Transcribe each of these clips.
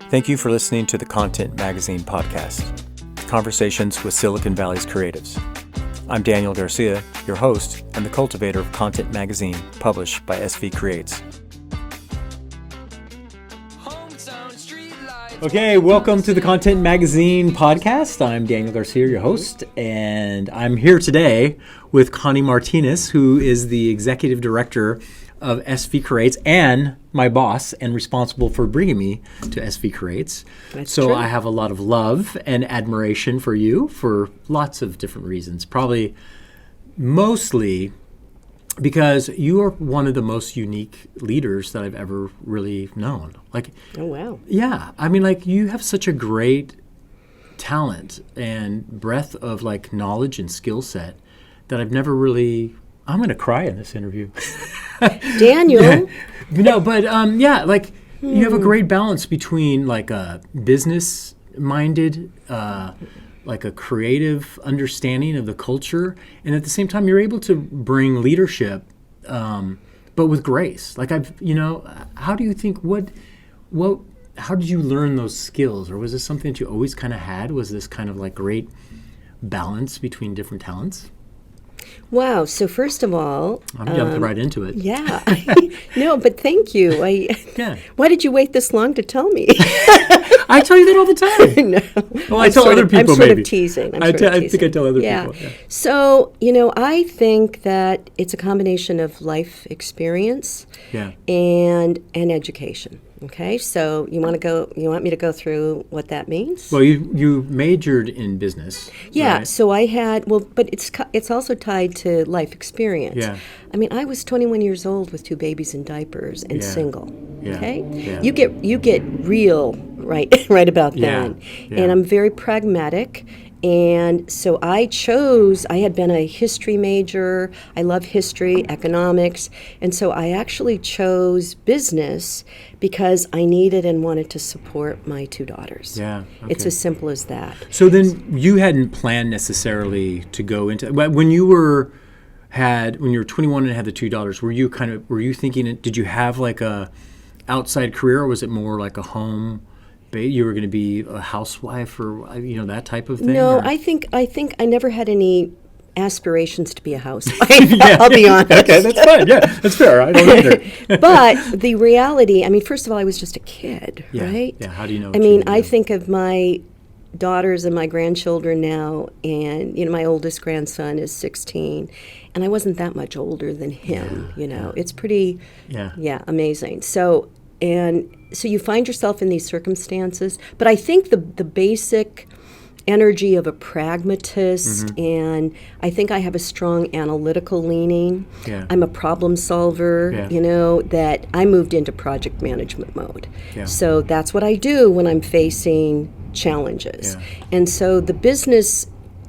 Thank you for listening to the Content Magazine podcast, Conversations with Silicon Valley's Creatives. I'm Daniel Garcia, your host and the cultivator of Content Magazine, published by SVCreates. Okay, welcome to the Content Magazine podcast. I'm Daniel Garcia, your host, and I'm here today with Connie Martinez, who is the executive director of SVCreates and my boss and responsible for bringing me to SVCreates. That's so true. I have a lot of love and admiration for you for lots of different reasons. Probably mostly because you are one of the most unique leaders that I've ever really known. Oh, wow. Yeah. I mean, you have such a great talent and breadth of knowledge and skill set that I've never really... I'm going to cry in this interview. Daniel. Yeah. No, but you have a great balance between a business-minded, a creative understanding of the culture, and at the same time you're able to bring leadership, but with grace. How do you think how did you learn those skills, or was this something that you always kind of had? Was this kind of great balance between different talents? Wow. So first of all... I'm jumping right into it. Yeah. No, but thank you. Why did you wait this long to tell me? I tell you that all the time. No. Well, I tell other people maybe. I'm sort of teasing. I think I tell other people. Yeah. So, I think that it's a combination of life experience and education. Okay, so you want me to go through what that means? Well, you majored in business. Yeah, right? So I had, but it's also tied to life experience. Yeah. I mean, I was 21 years old with 2 babies in diapers and single. Yeah. Okay? Yeah. You get real right about then. Yeah. And I'm very pragmatic. And so I had been a history major. I love history, economics. And so I actually chose business because I needed and wanted to support my 2 daughters. Yeah. Okay. It's as simple as that. So then you hadn't planned necessarily to go into, when you were 21 and had the 2 daughters, were you thinking, did you have a outside career, or was it more like a home? You were going to be a housewife, or that type of thing? No, or? I think I never had any aspirations to be a housewife. I'll be honest. Okay, that's fine. Yeah, that's fair. I don't either. But the reality, first of all, I was just a kid, right? Yeah. How do you know? I think of my daughters and my grandchildren now, and my oldest grandson is 16, and I wasn't that much older than him. It's pretty, amazing. So you find yourself in these circumstances, but I think the basic energy of a pragmatist, and I think I have a strong analytical leaning. Yeah. I'm a problem solver, that I moved into project management mode. Yeah. So that's what I do when I'm facing challenges. Yeah. And so the business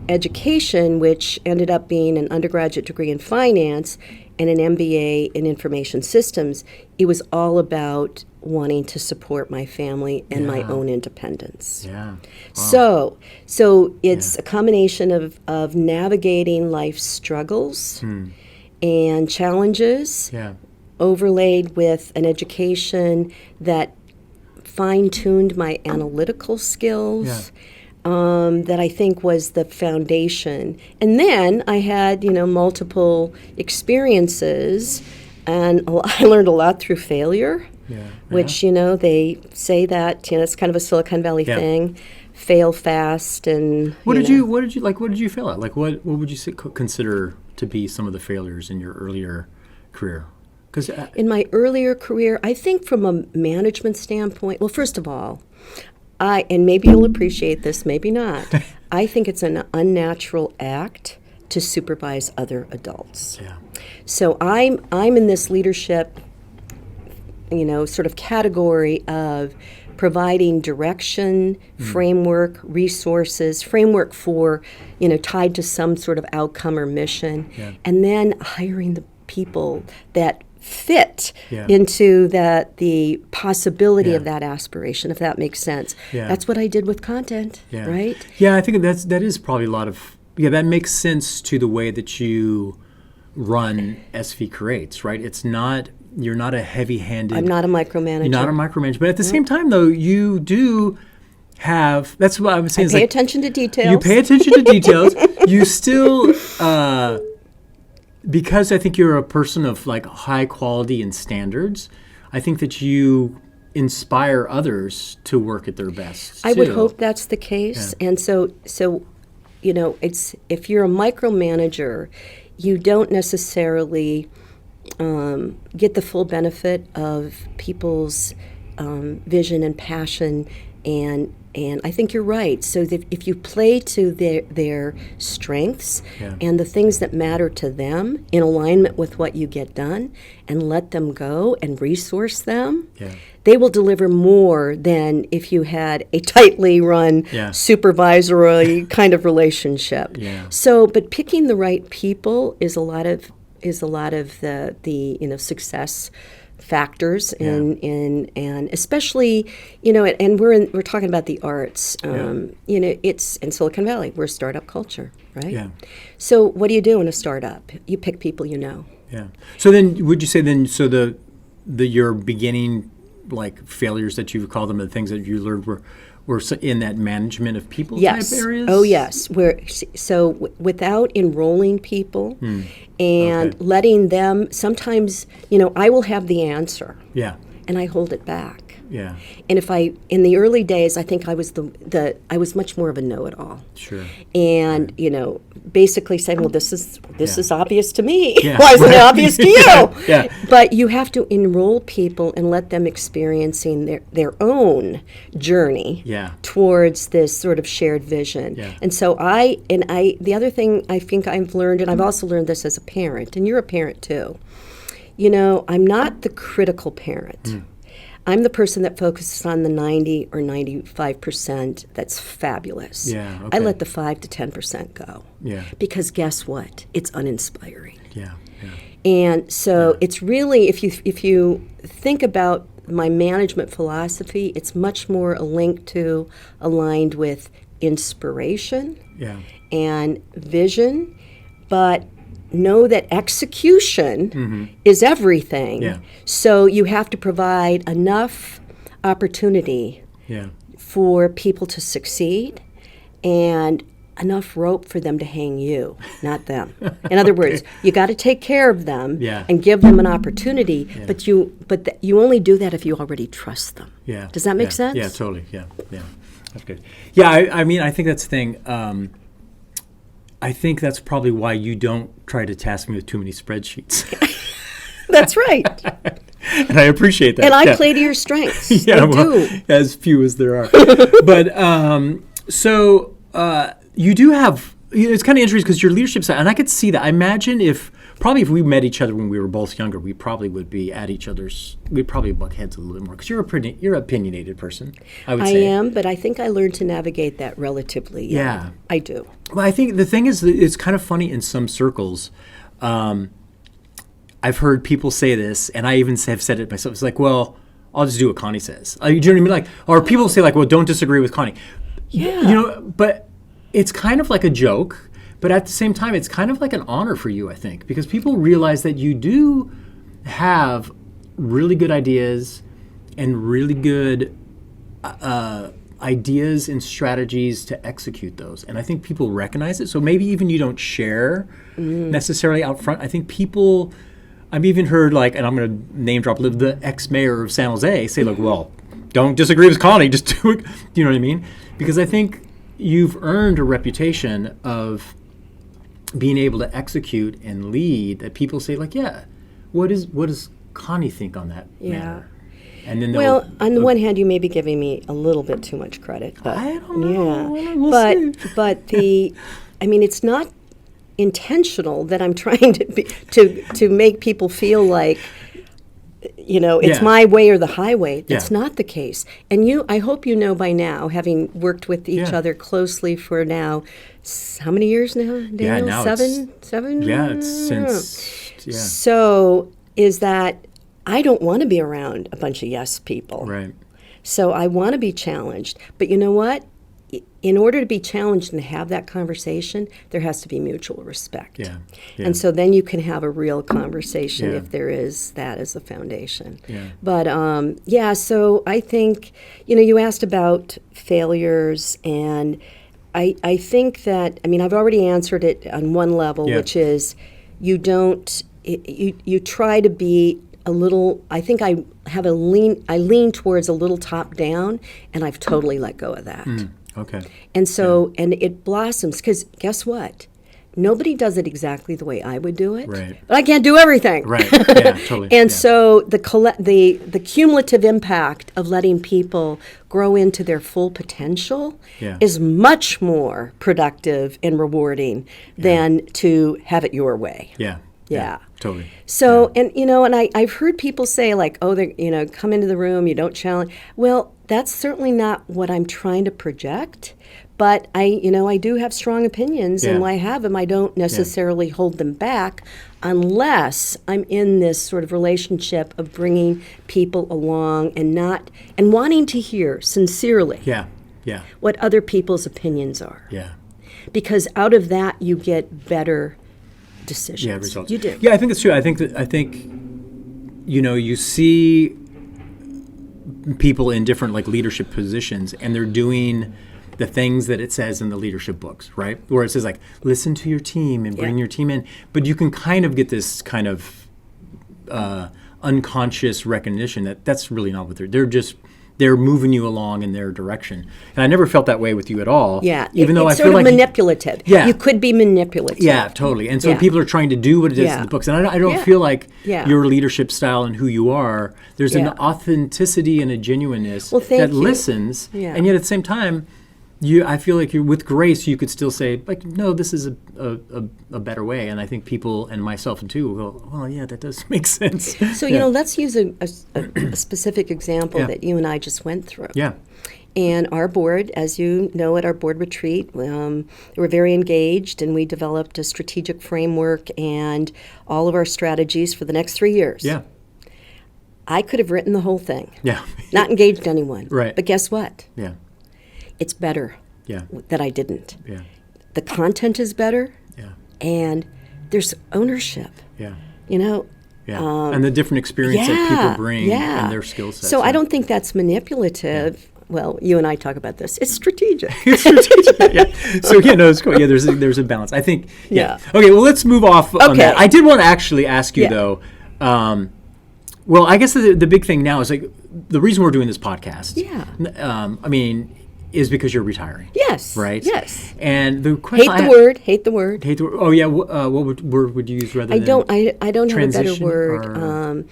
education, which ended up being an undergraduate degree in finance and an MBA in information systems, it was all about wanting to support my family and my own independence. Yeah. So Wow. it's a combination of navigating life's struggles and challenges, overlaid with an education that fine-tuned my analytical skills. That I think was the foundation. And then I had, multiple experiences, and I learned a lot through failure, which, they say that, it's kind of a Silicon Valley thing, fail fast. And what did you fail at? What would you consider to be some of the failures in your earlier career? In my earlier career, I think from a management standpoint, well, first of all, and maybe you'll appreciate this, maybe not. I think it's an unnatural act to supervise other adults. Yeah. So I'm in this leadership, sort of category of providing direction, framework, resources, framework for, tied to some sort of outcome or mission, and then hiring the people that fit into the possibility of that aspiration, if that makes sense. Yeah. That's what I did with content, right? Yeah, I think that is probably a lot of, that makes sense to the way that you run SVCreates, right? It's not you're not a heavy-handed. I'm not a micromanager. You're not a micromanager, but at the same time, though, you do have. That's what I was saying. Pay attention to details. You pay attention to details. You still, because I think you're a person of like high quality and standards. I think that you inspire others to work at their best. I would hope that's the case. Yeah. And so it's if you're a micromanager, you don't necessarily get the full benefit of people's vision and passion, and I think you're right. So that if you play to their strengths and the things that matter to them in alignment with what you get done, and let them go and resource them, they will deliver more than if you had a tightly run supervisory kind of relationship. So, but picking the right people is a lot of the success factors and especially and we're talking about the arts. It's in Silicon Valley, we're a startup culture, right? So what do you do in a startup? You pick people you know. So then would you say the your beginning like failures that you would call them, the things that you learned were in that management of people type areas? Oh, yes. Without enrolling people and letting them, sometimes, I will have the answer. And I hold it back. And in the early days, I think I was I was much more of a know-it-all. And, basically saying, well, this is obvious to me. Why isn't it obvious to you? But you have to enroll people and let them experiencing their own journey towards this sort of shared vision. And so the other thing I think I've learned, and I've also learned this as a parent, and you're a parent too, I'm not the critical parent. I'm the person that focuses on the 90 or 95% that's fabulous. I let the 5 to 10% go. Because guess what? It's uninspiring. And so it's really, if you think about my management philosophy, it's much more aligned with inspiration and vision, but know that execution is everything. So you have to provide enough opportunity for people to succeed and enough rope for them to hang you, not them. In other words, you got to take care of them and give them an opportunity, but you only do that if you already trust them. Does that make sense? Yeah, totally. Yeah. That's good. I mean, I think that's the thing. I think that's probably why you don't try to task me with too many spreadsheets. That's right. And I appreciate that. And I play to your strengths. I do. As few as there are. But so you do have, it's kind of interesting because your leadership side, and I could see that. I imagine if we met each other when we were both younger, we probably would be at each other's, we'd probably buck heads a little bit more because you're an opinionated person, I would say. I am, but I think I learned to navigate that relatively young. Yeah. I do. Well, I think the thing is that it's kind of funny in some circles. I've heard people say this, and I even have said it myself. It's like, well, I'll just do what Connie says. Do you know what I mean? Like, or people say like, well, don't disagree with Connie. But it's kind of like a joke. But at the same time, it's kind of like an honor for you, I think, because people realize that you do have really good ideas and really good ideas and strategies to execute those. And I think people recognize it. So maybe even you don't share necessarily out front. I think people, I've even heard like, and I'm going to name drop the ex-mayor of San Jose say like, well, don't disagree with Connie, just do it. Do you know what I mean? Because I think you've earned a reputation of being able to execute and lead that people say like, what does Connie think on that matter? And then on the one hand, you may be giving me a little bit too much credit, but I don't know. We'll see. But it's not intentional that I'm trying to make people feel like it's my way or the highway. That's not the case. And I hope you know by now, having worked with each other closely for now, how many years now, Daniel? Yeah, now Seven? Yeah, it's since. So is that I don't want to be around a bunch of yes people. Right. So I want to be challenged. But you know what? in order to be challenged and have that conversation, there has to be mutual respect. Yeah. And so then you can have a real conversation Yeah. if there is that as a foundation. Yeah. But so I think, you asked about failures, and I think that, I've already answered it on one level, which is you try to be a little, I think I lean towards a little top down, and I've totally let go of that. Okay. And so, and it blossoms, because guess what? Nobody does it exactly the way I would do it. Right. But I can't do everything. Right. Yeah, totally. And so the cumulative impact of letting people grow into their full potential is much more productive and rewarding than to have it your way. Yeah. Totally. So, and I've heard people say, like, oh, they come into the room, you don't challenge. Well, that's certainly not what I'm trying to project. But I do have strong opinions, and when I have them, I don't necessarily hold them back unless I'm in this sort of relationship of bringing people along and wanting to hear sincerely what other people's opinions are. Yeah. Because out of that, you get better decisions. Yeah, results. You do. Yeah, I think that's true. I think you see people in different leadership positions, and they're doing the things that it says in the leadership books, right? Where it says listen to your team and bring your team in. But you can kind of get this kind of unconscious recognition that that's really not what they're moving you along in their direction. And I never felt that way with you at all. Yeah, even though I it's feel sort of manipulative. You could be manipulative. Yeah, totally. And so people are trying to do what it is in the books. And I don't feel like your leadership style and who you are, there's an authenticity and a genuineness that listens. Yeah. And yet at the same time, I feel like you're with grace. You could still say, no, this is a better way. And I think people, and myself too, will go, well, yeah, that does make sense. So let's use a specific example that you and I just went through. Yeah. And our board, as you know, at our board retreat, we were very engaged, and we developed a strategic framework and all of our strategies for the next 3 years. Yeah. I could have written the whole thing. Yeah. Not engaged anyone. Right. But guess what? Yeah. It's better that I didn't. Yeah. The content is better. Yeah. And there's ownership. Yeah. Yeah. And the different experience that people bring and their skill sets. So I don't think that's manipulative. Yeah. Well, you and I talk about this. It's strategic. It's strategic. Yeah. So it's cool. Yeah, there's a balance. I think. Yeah. Okay. Well, let's move off on that. I did want to actually ask you though. Well, I guess the big thing now is the reason we're doing this podcast. Yeah. Is because you're retiring. Yes. Right? Yes. And the question Hate the word. Oh, yeah. What word would you use rather than I don't have a better word.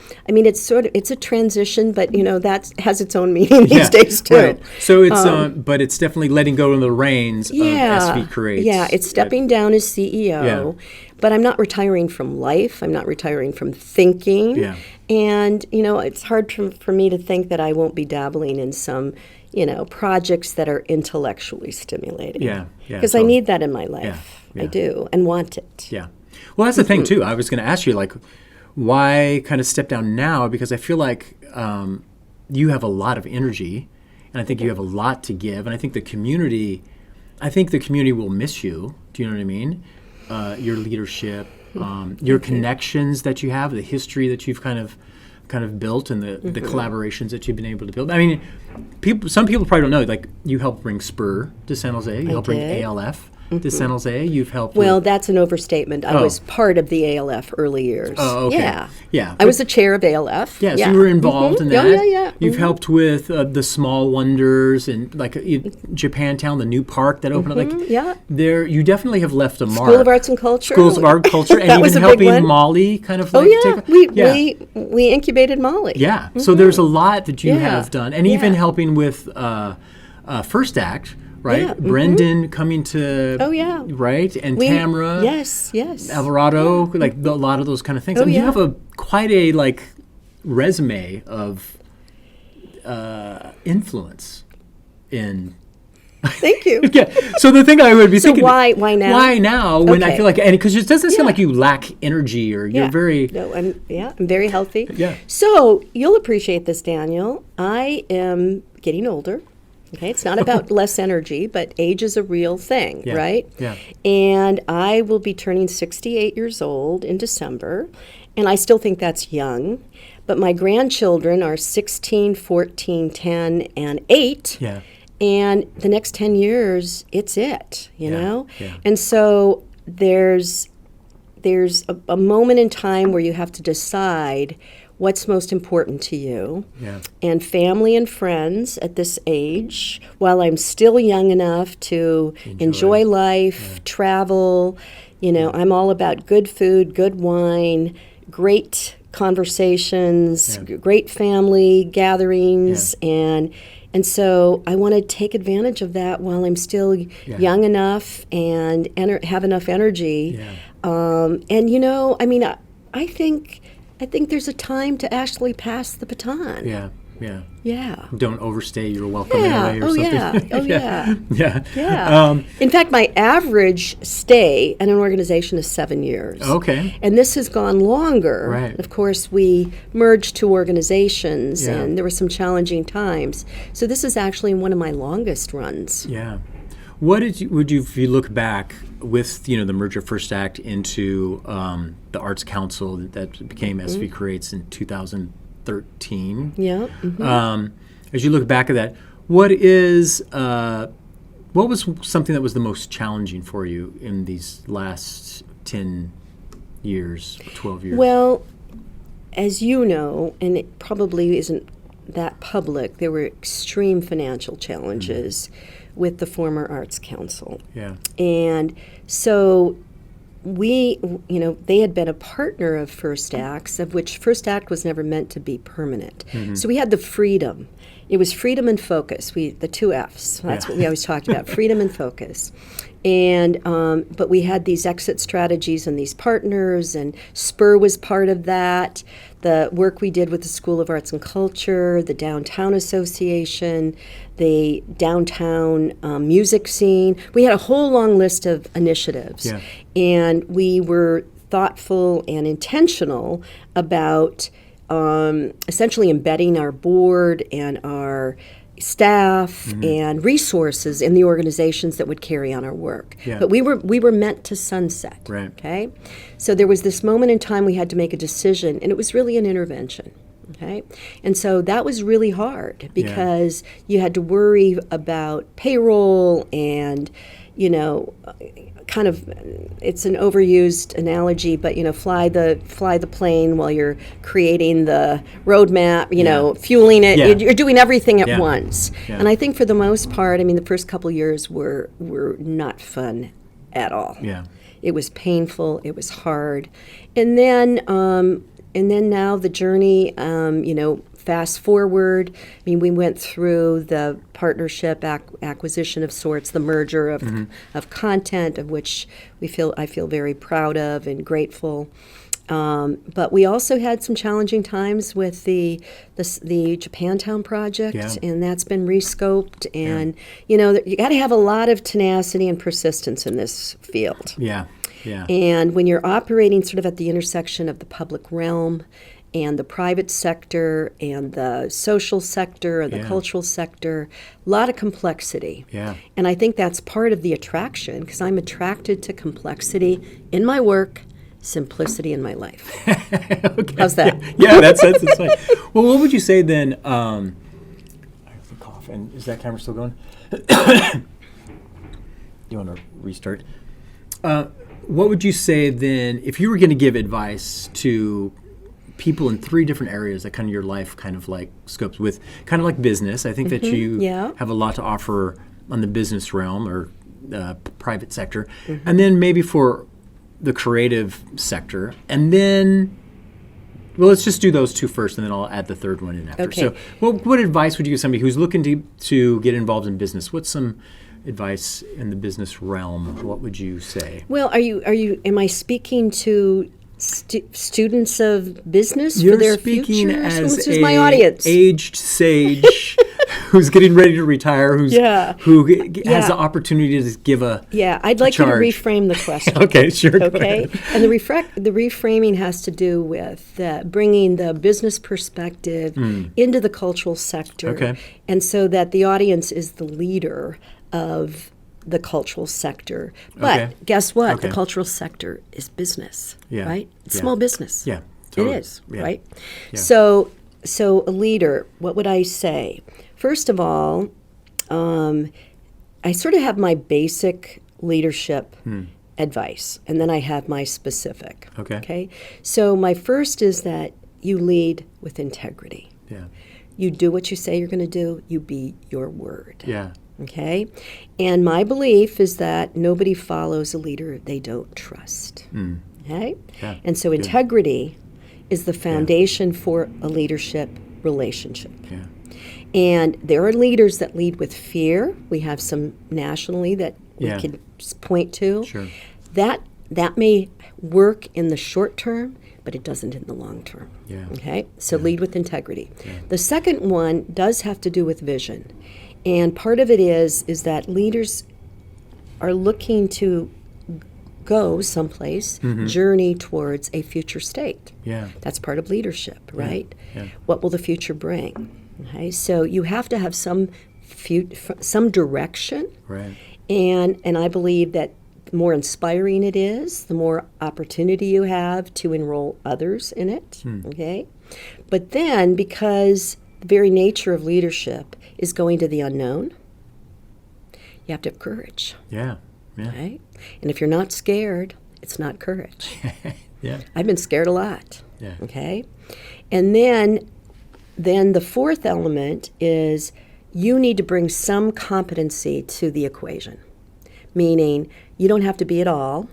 It's a transition, but, that has its own meaning these days, too. Right. So it's, but it's definitely letting go of the reins of SVCreates. Yeah, it's stepping down as CEO. Yeah. But I'm not retiring from life. I'm not retiring from thinking. Yeah. And, it's hard for me to think that I won't be dabbling in some projects that are intellectually stimulating. Yeah. Because I need that in my life. Yeah. I do, and want it. Yeah. Well, that's the thing, too. I was going to ask you, why kind of step down now? Because I feel like you have a lot of energy, and I think you have a lot to give, and I think the community will miss you. Do you know what I mean? Your leadership, your connections that you have, the history that you've kind of built, and the collaborations that you've been able to build. Some people probably don't know, you helped bring SPUR to San Jose. You helped bring ALF to San Jose. You've helped. Well, that's an overstatement. I was part of the ALF early years. Oh, okay. Yeah. I was the chair of ALF. Yeah, so you were involved in that. Yeah. You've helped with the Small Wonders and Japantown, the new park that opened up. There, you definitely have left a mark. School of Arts and Culture. Schools of Art and Culture, and even helping Molly kind of. We incubated Molly. Yeah. So there's a lot that you have done, and even helping with First Act. Right, Yeah. Brendan coming to. Oh yeah. Right, and Tamara. Yes. Alvarado, a lot of those kind of things. You have quite a resume of influence in. Thank you. Yeah. So the thing I would be thinking. Why now? Why now? When I feel and because it doesn't seem like you lack energy or you're very. No, I'm very healthy. Yeah. So you'll appreciate this, Daniel. I am getting older. Okay, it's not about less energy, but age is a real thing, Yeah. right? Yeah. And I will be turning 68 years old in December, and I still think that's young. But my grandchildren are 16, 14, 10, and 8. Yeah. And the next 10 years, it's it, you know? Yeah. And so there's a moment in time where you have to decide what's most important to you. Yeah. And family and friends at this age, while I'm still young enough to enjoy life, travel, you know, I'm all about good food, good wine, great conversations, great family gatherings, and so I want to take advantage of that while I'm still young enough and have enough energy. And you know, I mean, I think there's a time to actually pass the baton. Yeah. Yeah. Yeah. Don't overstay your welcome Yeah. in a way or Oh, something. yeah. Oh, yeah. Yeah. Yeah. In fact, my average stay at an organization is 7 years. Okay. And this has gone longer. Right. Of course, we merged two organizations, Yeah. and there were some challenging times. So this is actually one of my longest runs. Yeah. What would you, if you look back with, you know, the merger of First Act into the Arts Council that became SVCreates in 2013? Yeah. Mm-hmm. As you look back at that, what was something that was the most challenging for you in these last 10 years, 12 years? Well, as you know, and it probably isn't that public, there were extreme financial challenges with the former Arts Council. Yeah. And so we, you know, they had been a partner of First Act's, of which First Act was never meant to be permanent. So we had the freedom. It was freedom and focus. The two F's. That's what we always talked about: freedom and focus. And but we had these exit strategies and these partners, and Spur was part of that. The work we did with the School of Arts and Culture, the Downtown Association, the downtown music scene. We had a whole long list of initiatives. Yeah. And we were thoughtful and intentional about essentially embedding our board and our staff and resources in the organizations that would carry on our work. Yeah. But we were meant to sunset. Right. Okay? So there was this moment in time we had to make a decision, and it was really an intervention. Okay? And so that was really hard because you had to worry about payroll and, you know, kind of, it's an overused analogy, but you know, fly the plane while you're creating the roadmap, you know, fueling it. Yeah. You're doing everything at once. Yeah. And I think for the most part, I mean, the first couple years were not fun at all. Yeah. It was painful. It was hard. And then now the journey, you know, fast forward, I mean, we went through the partnership acquisition of sorts, the merger of content, of which I feel very proud of and grateful. But we also had some challenging times with the Japantown project, and that's been rescoped. And you know, you got to have a lot of tenacity and persistence in this field. Yeah. Yeah. And when you're operating sort of at the intersection of the public realm and the private sector and the social sector and the cultural sector, a lot of complexity. Yeah. And I think that's part of the attraction, because I'm attracted to complexity in my work, simplicity in my life. Okay. How's that? Yeah, that's fine. Well, what would you say then? I have to cough. And is that camera still going? You want to restart? What would you say then, if you were going to give advice to people in 3 different areas that kind of your life kind of like scopes with, kind of like business? I think that you have a lot to offer on the business realm or private sector, and then maybe for the creative sector, and then, well, let's just do those 2 first, and then I'll add the third one in after. Okay. So, what advice would you give somebody who's looking to get involved in business? What's some advice in the business realm? What would you say? Well, am I speaking to students of business You're for their speaking futures? as This is my audience. aged sage who's getting ready to retire, who has the opportunity to give a I'd like you to charge. reframe the question. Okay, sure. Okay, and the reframing has to do with bringing the business perspective into the cultural sector, and so that the audience is the leader of the cultural sector. But guess what? The cultural sector is business, right? It's small business. Yeah, totally. It is, right? Yeah. So a leader, what would I say? First of all, I sort of have my basic leadership advice, and then I have my specific. Okay. So my first is that you lead with integrity. Yeah. You do what you say you're going to do. You be your word. Yeah. Okay? And my belief is that nobody follows a leader they don't trust. Okay? Yeah. And so integrity is the foundation for a leadership relationship. Yeah. And there are leaders that lead with fear. We have some nationally that we can point to. Sure. That may work in the short term, but it doesn't in the long term. Yeah. Okay? So lead with integrity. Yeah. The second one does have to do with vision. And part of it is that leaders are looking to go someplace, journey towards a future state. Yeah. That's part of leadership, right? Yeah. What will the future bring? Okay, so you have to have some direction. Right. And I believe that the more inspiring it is, the more opportunity you have to enroll others in it. Okay? But then, because the very nature of leadership is going to the unknown, you have to have courage. Yeah. Yeah. Right? And if you're not scared, it's not courage. Yeah. I've been scared a lot. Yeah. Okay? And then the fourth element is you need to bring some competency to the equation. Meaning you don't have to be it all,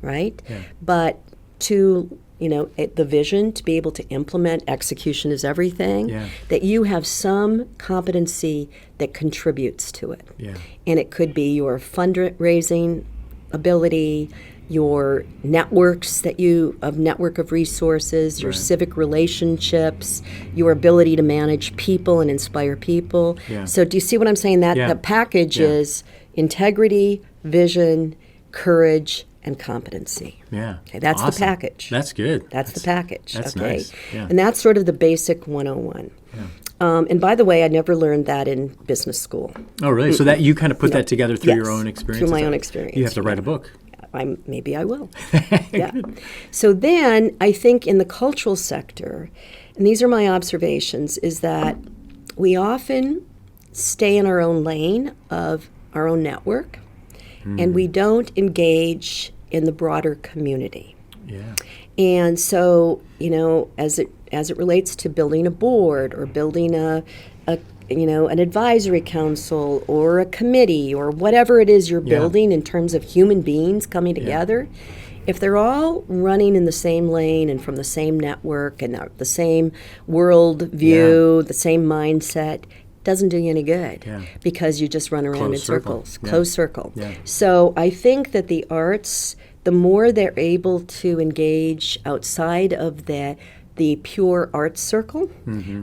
right? Yeah. But to, the vision, to be able to implement, execution is everything, that you have some competency that contributes to it. Yeah. And it could be your fundraising ability, your networks network of resources, your civic relationships, your ability to manage people and inspire people. Yeah. So do you see what I'm saying? That the package is integrity, vision, courage, and competency. Yeah. Okay, that's awesome. the package. That's good. That's the package. That's okay? nice. Yeah. And that's sort of the basic 101. Yeah. And by the way, I never learned that in business school. Oh, really? So that you kind of put that together through your own experience? Through my own experience. You have to write a book. Maybe I will. Yeah. So then I think in the cultural sector, and these are my observations, is that we often stay in our own lane of our own network, and we don't engage in the broader community. Yeah. And so, as it relates to building a board or building an advisory council or a committee or whatever it is you're building in terms of human beings coming together, if they're all running in the same lane and from the same network and the same world view, the same mindset, doesn't do you any good because you just run around in circles. Closed circle. Yeah. So I think that the arts, the more they're able to engage outside of the pure arts circle,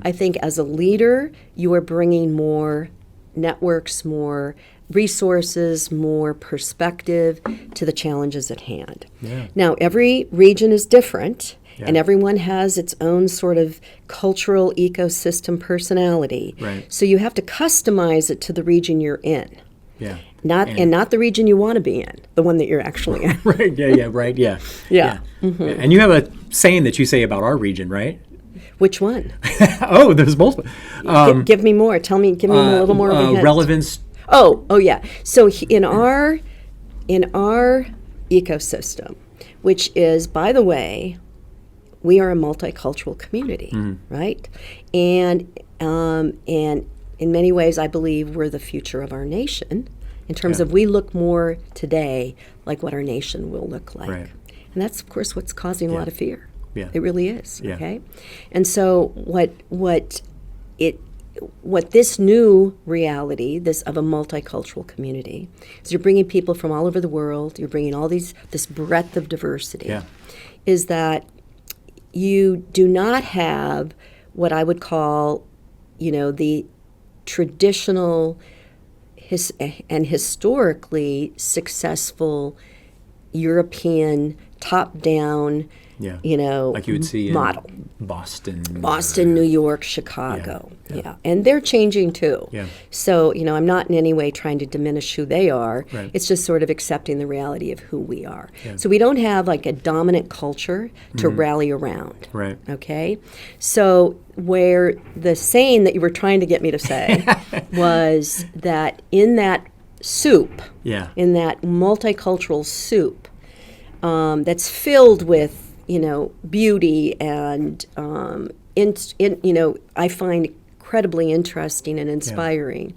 I think as a leader, you are bringing more networks, more resources, more perspective to the challenges at hand. Yeah. Now, every region is different, and everyone has its own sort of cultural ecosystem personality. Right. So you have to customize it to the region you're in. Yeah. Not the region you want to be in, the one that you're actually in. Right. Yeah. Right. Yeah. Yeah. Mm-hmm. And you have a saying that you say about our region, right? Which one? Oh, there's multiple. Give me more. Give me a little more of a hint. Relevance. Oh, yeah. So in our ecosystem, which is, by the way, we are a multicultural community, right? And in many ways, I believe we're the future of our nation in terms of we look more today like what our nation will look like. Right. And that's, of course, what's causing a lot of fear. Yeah. It really is, okay? And so what this new reality, this of a multicultural community, is you're bringing people from all over the world, you're bringing this breadth of diversity, is that you do not have what I would call, the traditional and historically successful European top-down, Yeah. you know, Like you would see model. in Boston. New York, Chicago. Yeah. Yeah. And they're changing too. Yeah. So, you know, I'm not in any way trying to diminish who they are. Right. It's just sort of accepting the reality of who we are. Yeah. So we don't have like a dominant culture to rally around. Right. Okay? So where the saying that you were trying to get me to say was that in that soup, Yeah. in that multicultural soup that's filled with, you know, beauty and, you know, I find incredibly interesting and inspiring,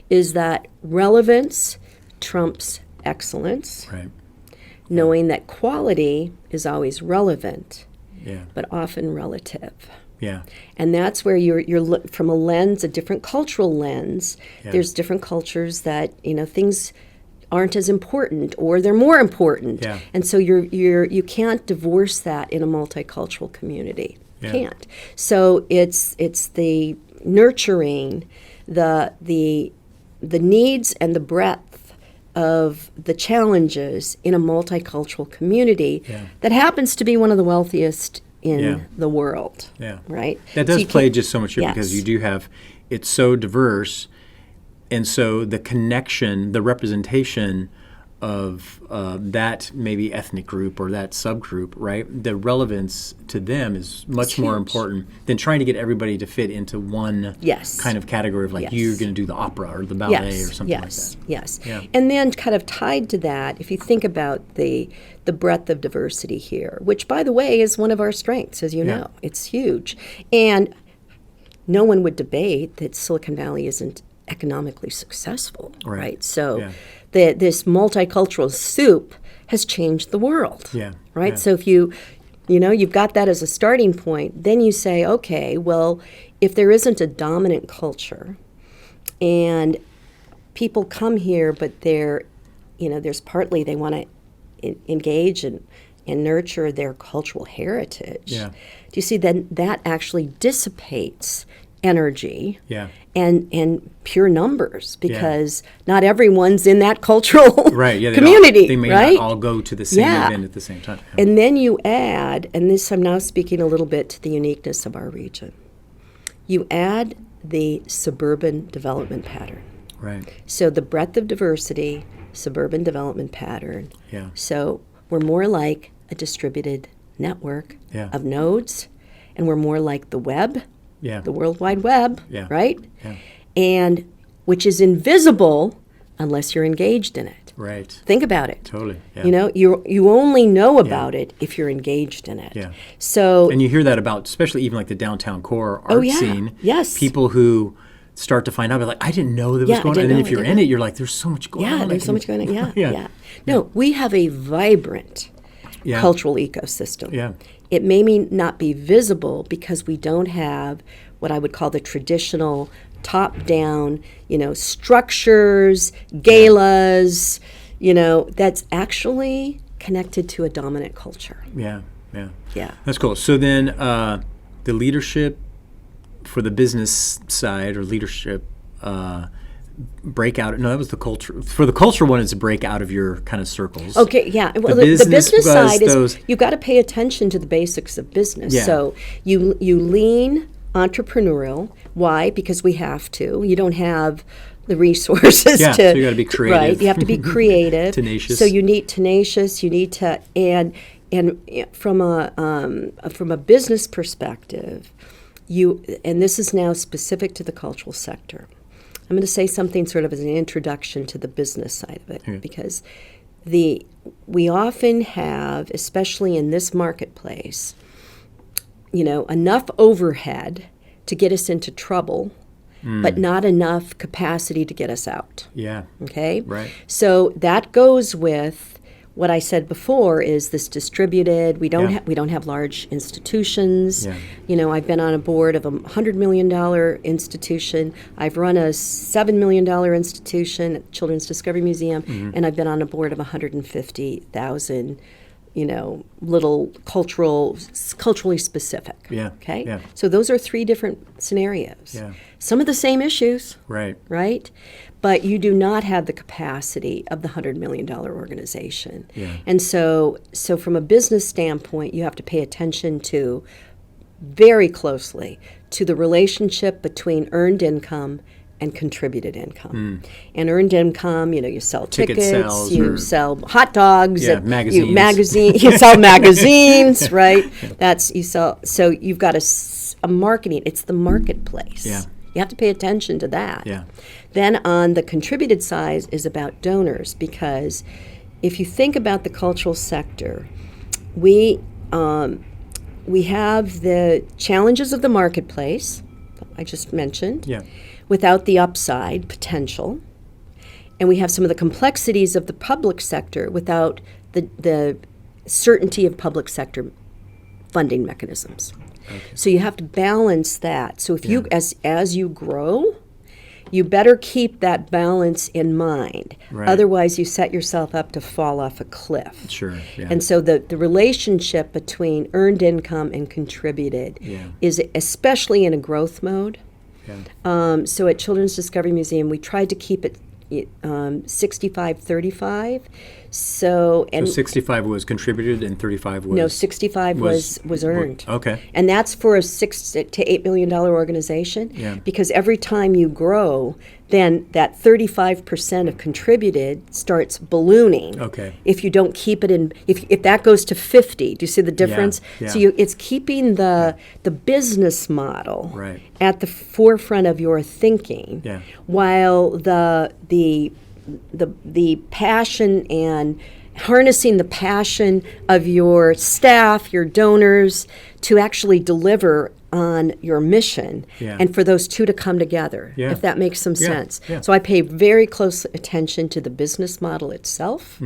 is that relevance trumps excellence, Right. knowing that quality is always relevant, Yeah. but often relative. Yeah. And that's where you're from a lens, a different cultural lens. Yeah. There's different cultures that, you know, things aren't as important or they're more important. Yeah. And so you can't divorce that in a multicultural community. Yeah. Can't. So it's the nurturing the needs and the breadth of the challenges in a multicultural community that happens to be one of the wealthiest in the world. Yeah. Right? That So does you play can't- just so much here because Yes. you do have, it's so diverse, and so the connection, the representation of that maybe ethnic group or that subgroup, right? The relevance to them is much more huge. important than trying to get everybody to fit into one Yes. kind of category of like Yes. you're going to do the opera or the ballet or something like that. Yes. Yeah. And then kind of tied to that, if you think about the breadth of diversity here, which by the way is one of our strengths, as you know. It's huge. And no one would debate that Silicon Valley isn't economically successful, right? So this multicultural soup has changed the world, right? Yeah. So if you know, you've got that as a starting point, then you say, okay, well, if there isn't a dominant culture and people come here, but they're, you know, there's partly they want to engage and nurture their cultural heritage. Yeah. Do you see that actually dissipates energy and pure numbers because not everyone's in that cultural community, they may right? not all go to the same event at the same time. Yeah. And then you add, and this I'm now speaking a little bit to the uniqueness of our region, you add the suburban development pattern. Right. So the breadth of diversity, suburban development pattern. Yeah. So we're more like a distributed network of nodes, and we're more like the web, the World Wide Web, right? Yeah. And which is invisible unless you're engaged in it. Right. Think about it. Totally. Yeah. You know, you only know about it if you're engaged in it. Yeah. So and you hear that about, especially even like the downtown core art scene. Yes. People who start to find out, like, I didn't know that was going on. And then if you're in it, you're like, there's so much going on. Yeah, there's so much going on. Yeah. No, we have a vibrant cultural ecosystem. Yeah. It may not be visible because we don't have what I would call the traditional top-down, you know, structures, galas, you know, that's actually connected to a dominant culture. Yeah. That's cool. So then the leadership for the business side or leadership breakout. No, that was the culture. For the culture one, it's a break out of your kind of circles. Okay, yeah. Well, the business side is you've got to pay attention to the basics of business. Yeah. So you lean entrepreneurial. Why? Because we have to. You don't have the resources to. So you got to be creative. Right. You have to be creative. Tenacious. So you need tenacious. You need to and from a business perspective, and this is now specific to the cultural sector. I'm going to say something sort of as an introduction to the business side of it, because we often have, especially in this marketplace, you know, enough overhead to get us into trouble, but not enough capacity to get us out. Yeah. Okay? Right. So that goes with what I said before is this distributed. We don't have large institutions. Yeah. You know, I've been on a board of a $100 million institution. I've run a $7 million institution at Children's Discovery Museum, and I've been on a board of 150,000 little culturally specific. Yeah. Okay. Yeah. So those are 3 different scenarios. Yeah. Some of the same issues. Right. Right. But you do not have the capacity of the $100 million organization. Yeah. And so from a business standpoint, you have to pay attention to very closely to the relationship between earned income and contributed income. And earned income, you sell Ticket tickets, sales you sell hot dogs, Yeah, magazines. you sell magazines, right? You sell. So you've got a marketing. It's the marketplace. Yeah. You have to pay attention to that. Yeah. Then on the contributed side is about donors, because if you think about the cultural sector, we have the challenges of the marketplace, I just mentioned, Yeah. without the upside potential. And we have some of the complexities of the public sector without the certainty of public sector funding mechanisms. Okay. So you have to balance that. So if you, as you grow, you better keep that balance in mind. Right. Otherwise, you set yourself up to fall off a cliff. Sure. Yeah. And so the relationship between earned income and contributed is, especially in a growth mode. Yeah. So at Children's Discovery Museum, we tried to keep it 65-35. So 65 was contributed and 35 was... No, 65 was earned. Okay. And that's for a $6 to $8 million organization. Yeah. Because every time you grow, then that 35% of contributed starts ballooning. Okay. If you don't keep it in, if that goes to 50, do you see the difference? Yeah. So it's keeping the business model Right. at the forefront of your thinking, Yeah. while the passion and harnessing the passion of your staff, your donors, to actually deliver on your mission, Yeah. and for those two to come together, Yeah. if that makes some Yeah. sense. Yeah. So I pay very close attention to the business model itself,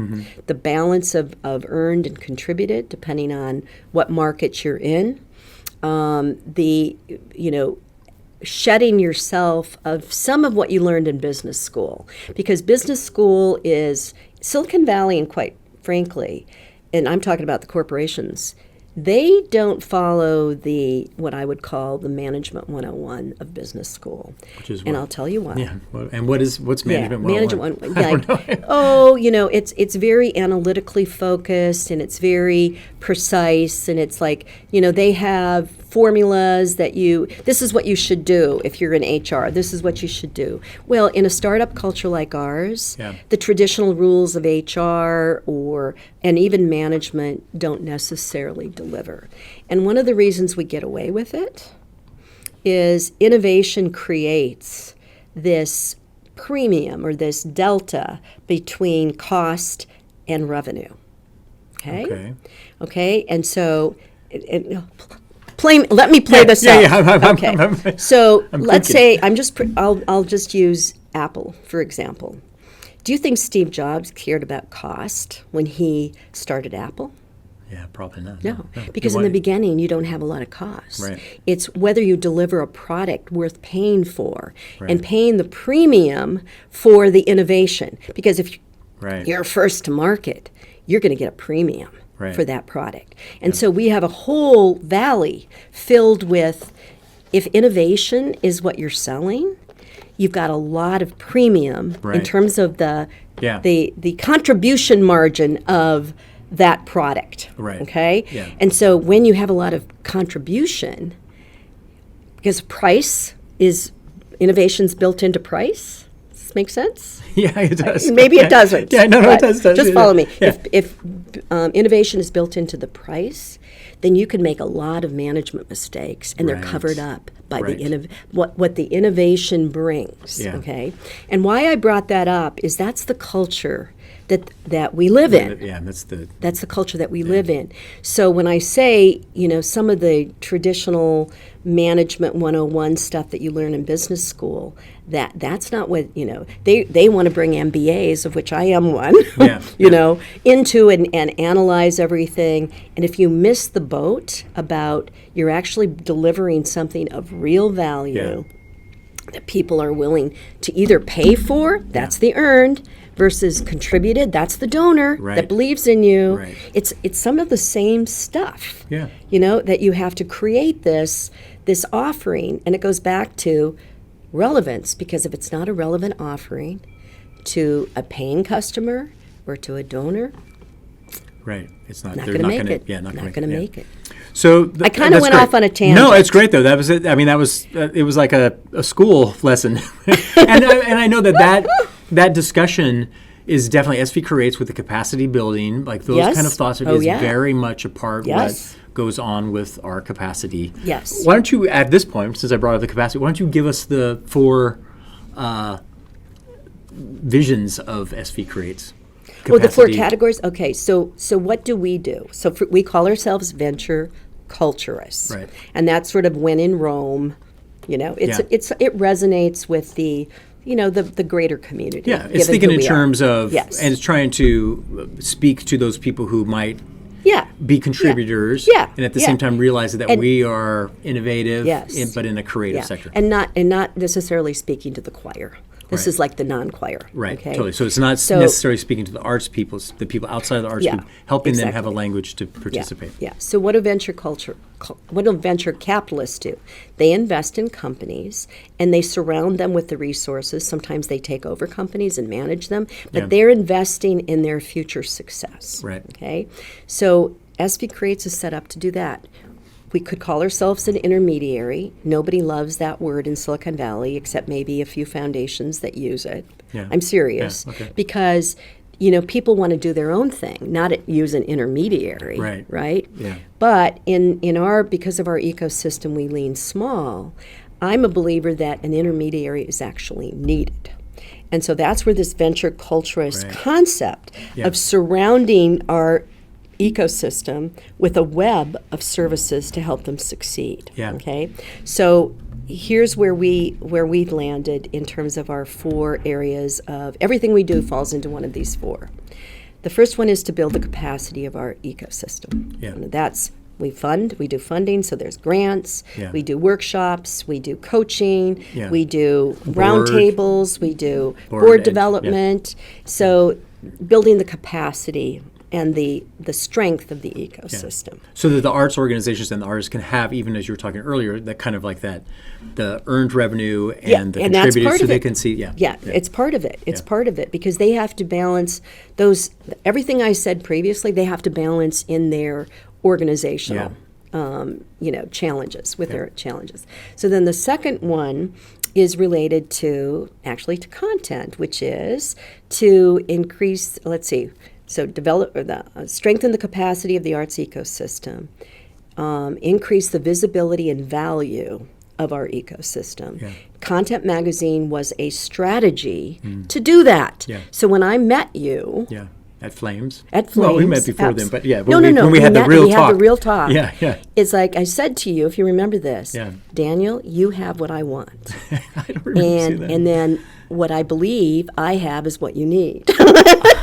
the balance of earned and contributed, depending on what market you're in, shedding yourself of some of what you learned in business school. Because business school is Silicon Valley, and quite frankly, and I'm talking about the corporations, they don't follow what I would call the Management 101 of business school. Which is and what? I'll tell you why. Yeah. Well, what's Management 101? Management 101. It's very analytically focused, and it's very precise, and it's like, they have formulas that this is what you should do if you're in HR. This is what you should do. Well, in a startup culture like ours, the traditional rules of HR and even management don't necessarily deliver. And one of the reasons we get away with it is innovation creates this premium or this delta between cost and revenue. Okay? And so let me play this out. Yeah. So let's say I'll just use Apple for example. Do you think Steve Jobs cared about cost when he started Apple? Yeah, probably not. No, because in the beginning you don't have a lot of costs. Right. It's whether you deliver a product worth paying for, Right. and paying the premium for the innovation. Because if Right. you're first to market, you're going to get a premium Right. for that product. And so we have a whole valley filled with, if innovation is what you're selling, you've got a lot of premium in Right. terms of the Yeah. contribution margin of that product. Right. Okay? Yeah. And so when you have a lot of contribution, because innovation's built into price. Does this make sense? Yeah, it does. Maybe it doesn't. Yeah, no, it but does. Just follow me. Yeah. If innovation is built into the price, then you can make a lot of management mistakes, and they're Right. covered up by Right. what the innovation brings. Yeah. Okay, and why I brought that up is that's the culture that we live in. Yeah, That's the culture that we live in. So when I say, some of the traditional Management 101 stuff that you learn in business school, that's not what, they want to bring MBAs, of which I am one, Yeah. into and analyze everything. And if you miss the boat about you're actually delivering something of real value, that people are willing to either pay for, that's the earned, versus contributed, that's the donor that believes in you. Right. It's some of the same stuff. Yeah. That you have to create this offering, and it goes back to relevance, because if it's not a relevant offering to a paying customer or to a donor, right, it's not. not They're going to not make gonna, it. Yeah, not going to to make it. So I kind of went off on a tangent. No, it's great though. That was it. I mean, that was it was like a school lesson, and I know that discussion is definitely SVCreates with the capacity building, like those kind of thoughts is very much a part of what goes on with our capacity. Yes. Why don't you, at this point, since I brought up the capacity, why don't you give us the 4 visions of SVCreates? Well, the 4 categories. Okay, so what do we do? So we call ourselves venture culturists, right? And that's sort of when in Rome. It resonates with the the greater community. Yeah, it's thinking in terms of, and it's trying to speak to those people who might be contributors, and at the same time realize that we are innovative, but in a creative sector, and not necessarily speaking to the choir. This is like the non-choir. Right, okay? Totally. So it's not necessarily speaking to the arts people, it's the people outside of the arts people, helping them have a language to participate. Yeah. So what do venture capitalists do? They invest in companies and they surround them with the resources. Sometimes they take over companies and manage them, but they're investing in their future success. Right. Okay. So SVCreates is set up to do that. We could call ourselves an intermediary. Nobody loves that word in Silicon Valley, except maybe a few foundations that use it. Yeah. I'm serious. Yeah, okay. Because, people want to do their own thing, not use an intermediary. Right? Yeah. But because of our ecosystem, we lean small. I'm a believer that an intermediary is actually needed. And so that's where this venture culturist concept of surrounding our ecosystem with a web of services to help them succeed. Okay, so here's where we've landed in terms of our 4 areas of everything we do falls into one of these 4. The first one is to build the capacity of our ecosystem. That's we do funding, so there's grants, we do workshops, we do coaching, we do roundtables, we do board development. So building the capacity and the strength of the ecosystem. Yeah. So that the arts organizations and the artists can have, even as you were talking earlier, that kind of like that, the earned revenue and the contributed, so they can see, it's part of it. It's part of it because they have to balance everything I said previously, they have to balance in their organizational challenges, with their challenges. So then the second one is related to content, which is to increase, so strengthen the capacity of the arts ecosystem, increase the visibility and value of our ecosystem. Content Magazine was a strategy to do that. So when I met you... At Flames? At Flames. Well, we met before then, but when we had the real talk. We had the real talk. Yeah. It's like I said to you, if you remember this, Daniel, you have what I want. I don't remember saying that. And then what I believe I have is what you need.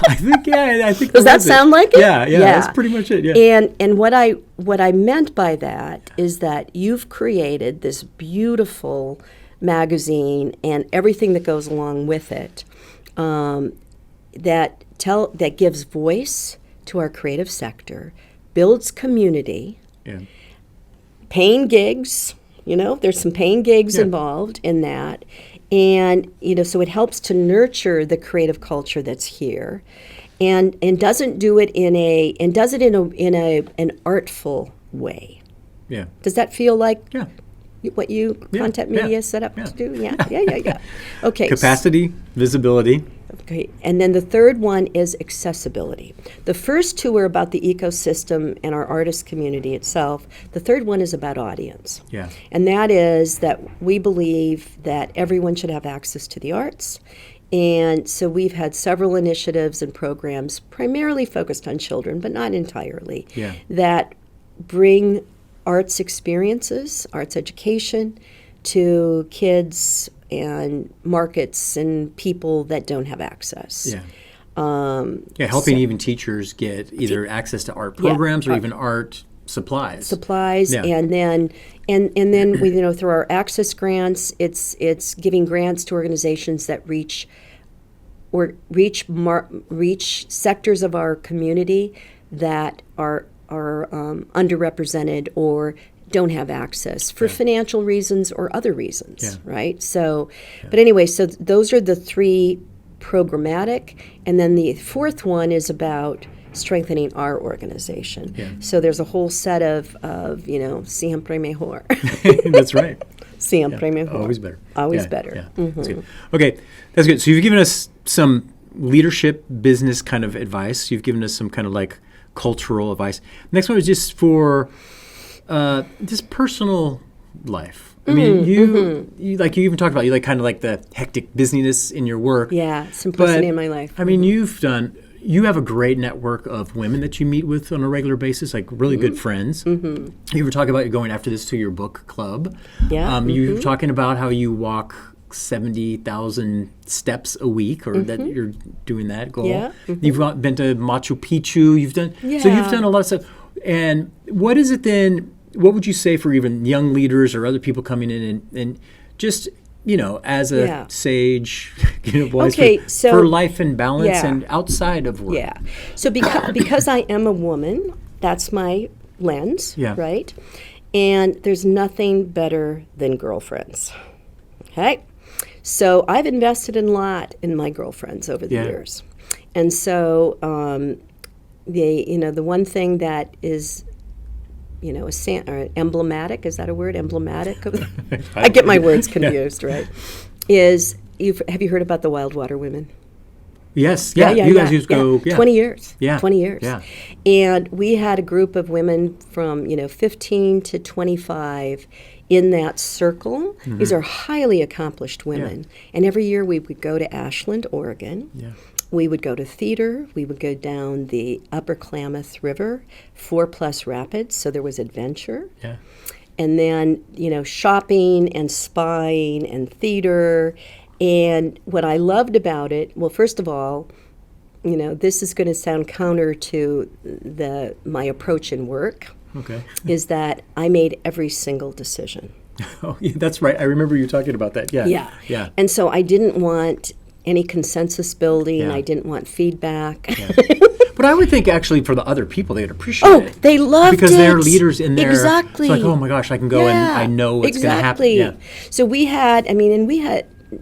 I think Does that sound like it? Yeah, that's pretty much it. Yeah. And what I meant by that is that you've created this beautiful magazine and everything that goes along with it, that gives voice to our creative sector, builds community, paying gigs. There's some paying gigs involved in that. And, so it helps to nurture the creative culture that's here, and doesn't do it in an artful way. Yeah. Does that feel like what content media set up to do? Yeah. Okay. Capacity, visibility. Okay, and then the third one is accessibility. The first 2 are about the ecosystem and our artist community itself. The third one is about audience. Yeah. And that is that we believe that everyone should have access to the arts. And so we've had several initiatives and programs primarily focused on children, but not entirely, that bring arts experiences, arts education to kids and markets and people that don't have access. Helping even teachers get either access to art programs or even art supplies. Supplies, Yeah. and then we, through our access grants, it's giving grants to organizations that reach sectors of our community that are underrepresented or don't have access for financial reasons or other reasons, right? So, but anyway, so those are the three programmatic, and then the fourth one is about strengthening our organization. Yeah. So there's a whole set of siempre mejor. That's right. Siempre mejor. Always better. Always better. Yeah. That's good. Okay, that's good. So you've given us some leadership, business kind of advice. You've given us some kind of like cultural advice. Next one is just for just personal life. I mean, you like you even talked about you like kind of like the hectic busyness in your work. Yeah, simplicity in my life. I mean, you have a great network of women that you meet with on a regular basis, like really good friends. You were talking about you going after this to your book club. Yeah. You were talking about how you walk 70,000 steps a week, or that you're doing that goal. Yeah. You've been to Machu Picchu. So you've done a lot of stuff. And what is it then? What would you say for even young leaders or other people coming in and just as a sage, voice for life and balance and outside of work? Yeah. So because I am a woman, that's my lens, right? And there's nothing better than girlfriends. Okay? So I've invested in a lot in my girlfriends over the years. And so the one thing that is emblematic, is that a word? Emblematic? I get my words confused, right? Is, have you heard about the Wild Water Women? Yes, you guys used to go, 20 years. Yeah. 20 years. Yeah. And we had a group of women from, 15 to 25 in that circle. These are highly accomplished women. And every year we would go to Ashland, Oregon. Yeah. We would go to theater. We would go down the Upper Klamath River, 4+ rapids, so there was adventure. Yeah. And then, shopping and spying and theater. And what I loved about it, well, first of all, this is going to sound counter to my approach in work. Okay. Is that I made every single decision. Oh, yeah, that's right. I remember you talking about that. Yeah. Yeah. And so I didn't want any consensus building. I didn't want feedback. Yeah. But I would think actually for the other people, they'd appreciate it. Oh, they loved it. Because they're leaders in there. Exactly. It's like, oh my gosh, I can go and I know what's going to happen. Yeah. So we had,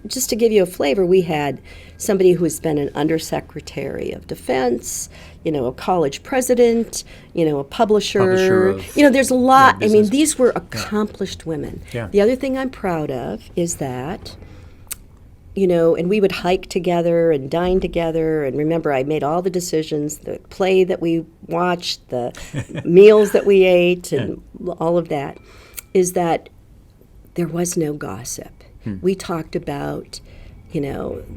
just to give you a flavor, we had somebody who's been an undersecretary of defense, a college president, a publisher. There's a lot. These were accomplished women. Yeah. The other thing I'm proud of is that, and we would hike together and dine together. And remember, I made all the decisions, the play that we watched, the meals that we ate, and all of that, is that there was no gossip. We talked about,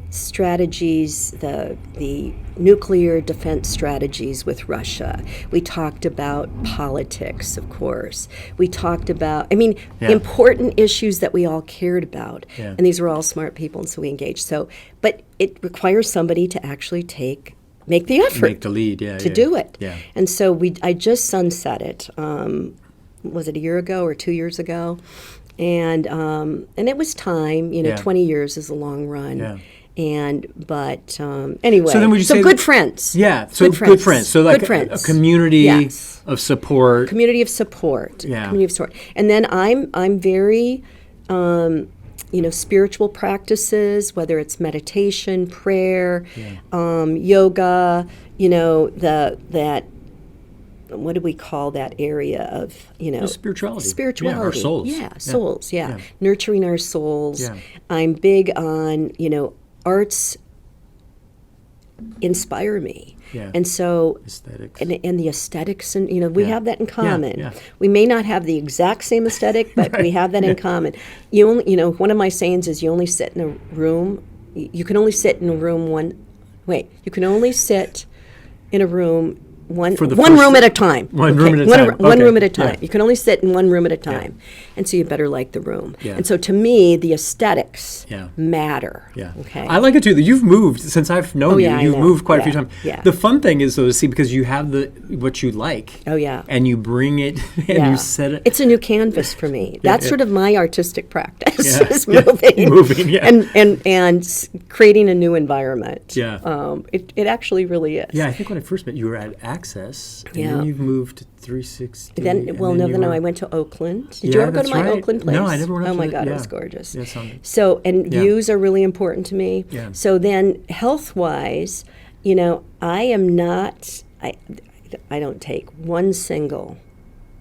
strategies, the nuclear defense strategies with Russia. We talked about politics, of course. We talked about, important issues that we all cared about. Yeah. And these were all smart people, and so we engaged. But it requires somebody to actually make the effort. Make the lead, to do it. Yeah. And so I just sunset it. Was it a year ago or 2 years ago? And it was time, 20 years is a long run. Yeah. But anyway, so then would you say good friends. Yeah, so good friends. So like a community of support. Community of support. Yeah. Community of support. And then I'm very, spiritual practices, whether it's meditation, prayer, yoga, that. What do we call that area of, spirituality. Spirituality. Yeah, our souls. Yeah, souls, yeah. Nurturing our souls. Yeah. I'm big on, arts inspire me. Yeah. And so, aesthetics. And the aesthetics, and, we have that in common. Yeah. We may not have the exact same aesthetic, but we have that in common. You only, one of my sayings is you only sit in a room, you can only sit in a room you can only sit in a room one For the one first- room at a time. One room at a One, time. one Okay. room at a time. Yeah. You can only sit in one room at a time, and so you better like the room. Yeah. And so to me, the aesthetics Yeah. matter. Yeah. Okay. I like it too. That you've moved since I've known Oh, yeah, I you. You've know. moved quite a few Yeah, times. yeah. The fun thing is though to see because you have what you like. Oh, yeah. And you bring it and Yeah. you set it. It's a new canvas for me. That's yeah. sort of my artistic practice Yeah. is Yeah. moving, Moving, yeah. and creating a new environment. Yeah. It actually really is. Yeah, I think when I first met you were at Access, and Yeah. then you've moved to 360. Then, and well, then no, you no, were- I went to Oakland. Did Yeah, you ever go to that's my right. Oakland place? No, I never went up Oh to my the- God, it yeah. was gorgeous. Yeah, sounded- So, and Yeah. views are really important to me. Yeah. So then, health-wise, I am not. I don't take one single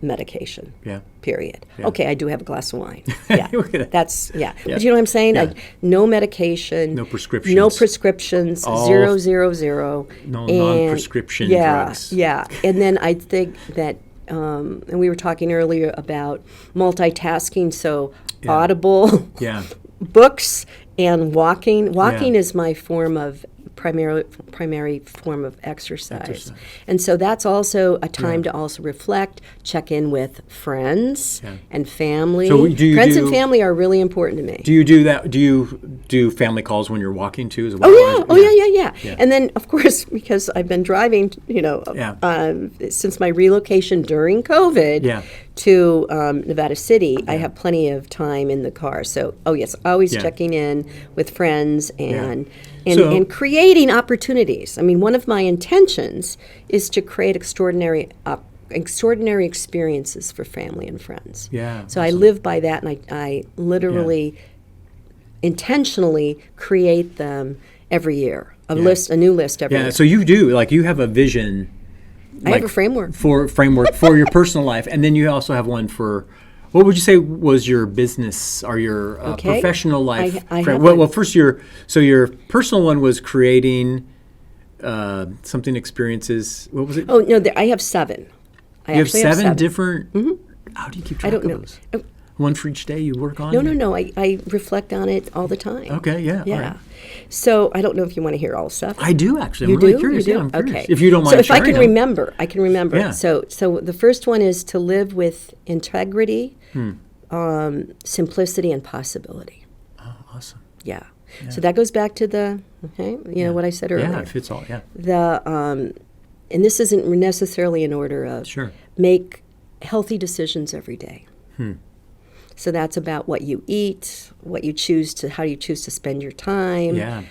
medication. Yeah. Period. Yeah. Okay, I do have a glass of wine. Yeah, Okay. that's Yeah. But you know what I'm saying? Yeah. No medication. No prescriptions. No prescriptions. All 0, 0, 0. No and- non-prescription yeah, drugs. Yeah, and then I think that, and we were talking earlier about multitasking. So Audible, Yeah. books, and walking. Walking Yeah. is my form of primary form of exercise. Exercise. And so that's also a time to also reflect, check in with friends Yeah. and family. So do you friends do- and family are really important to me. Do you do that? Do you do family calls when you're walking too as well? Oh yeah. Yeah. And then of course because I've been driving, Yeah. since my relocation during COVID Yeah. to Nevada City, I have plenty of time in the car. So yes, always Yeah. checking in with friends and So- and creating opportunities. I mean, one of my intentions is to create extraordinary experiences for family and friends. Yeah, So I awesome. live by that, and I literally intentionally create them every year. A new list every Yeah. year. So you do you have a vision. I have a framework. for your personal life, and then you also have one for. What would you say was your business or your Okay. professional life? I have well, one. first your personal one was creating something experiences. What was it? Oh no, I have 7. I you have actually seven different. How do you keep track I don't of know. those? One for each day you work on. No. I reflect on it all the time. Okay. Yeah. all Yeah. right. So I don't know if you want to hear all 7. I do actually. You I'm really do? curious. You do? Yeah, I'm curious. Okay. If you don't mind So if I sharing can them. remember, I can remember. Yeah. So the first one is to live with integrity, simplicity, and possibility. Oh, awesome. Yeah. So that goes back to what I said earlier. Yeah, it fits all. Yeah. And this isn't necessarily in order of Sure. make healthy decisions every day. So that's about what you eat, how you choose to spend your time. Yeah.